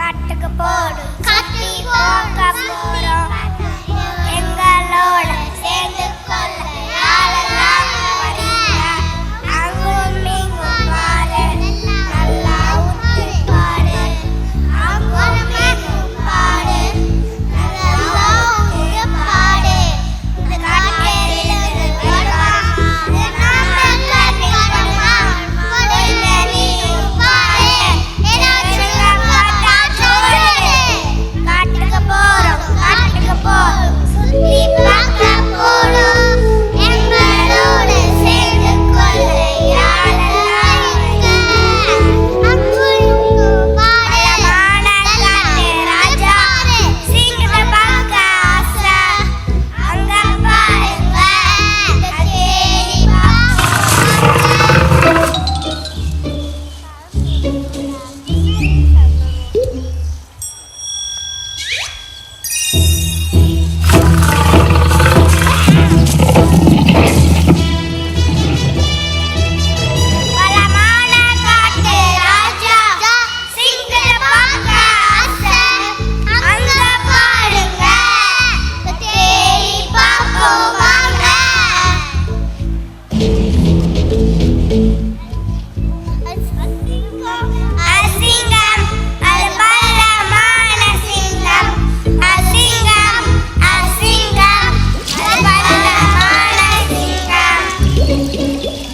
காட்டுக்கு போடு கட்டி போக போறோம் எங்களோட சேர்ந்து கொள்ள யாரெல்லாம் வரீங்க அங்கும் இங்கும் பாரு நல்லா ஊத்தி பாரு அங்கும் இங்கும் பாரு நல்லா ஊத்தி பாடு காட்டேரியிலிருந்து வருவா நாம கட்டி வருவா பொழுது நீயும் பாரு ஏதாச்சும் பார்த்தா சொல்லு காட்டுக்கு போறோம் சுத்தி பார்க்க போறோம் எங்களோட சேர்ந்து கொள்ள யாரெல்லாம் வரீங்க அங்கும் இங்கும் பாரு காட்டு ராஜா சிங்கத்தை பார்க்க ஆசை அங்க பாருங்க தேடி வளமான காட்டு ராஜா சிங்கத்தை பார்க்க ஆசை அங்க பாருங்க தேடி பார்ப்போம் வாங்க அசிங்கம் அது பலமான சிங்கம் அசிங்கம் அது பலமான சிங்கம்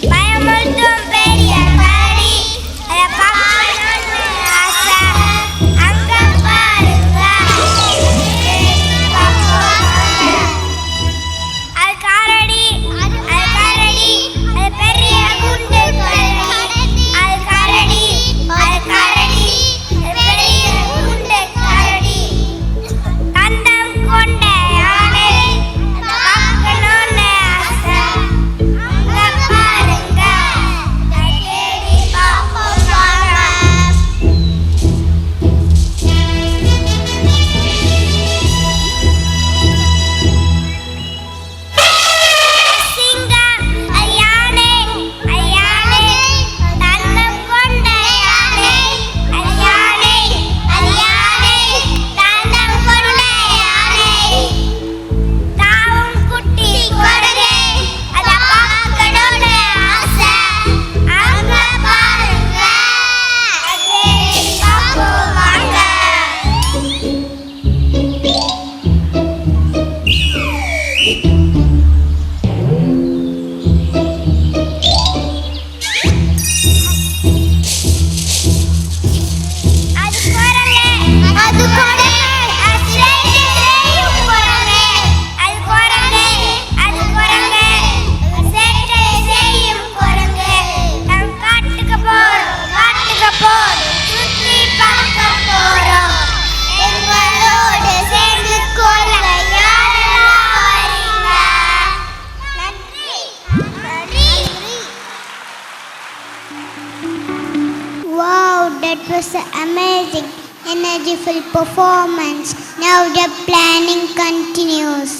பயமுறுத்தும் பெரிய கரடி அதை பார்க்கணும்னு ஆசை அங்க பாருங்க பார்ப்போம் வாங்க. அது கரடி அது பெரிய குண்டு கரடி அது கரடி பெரிய குண்டு கரடி தந்தம் கொண்ட யானை பார்க்கணும்னு ஆசை அங்க பாருங்க தேடி பார்ப்போம் வாங்க. சிங்கம் யானை தன்னம் கொண்ட யானை தன்னம் கொண்ட யானை தாவும் குட்டி குரங்கு அத பார்க்கணும்னு ஆசை அங்க பாருங்க தேடி பார்ப்போம் வாங்க. அது குரங்கு அது செய்யும் குரங்கு அது குரங்கு சேட்டை செய்யும் குரங்கு நாம் காட்டுக்கு போறோம் சுத்தி பார்க்க போறோம் எங்களோடு சேர்ந்து கொள்ள யாரெல்லாம் வரீங்க நன்றி. Wow, that was an amazing, energyful performance. Now the planning continues.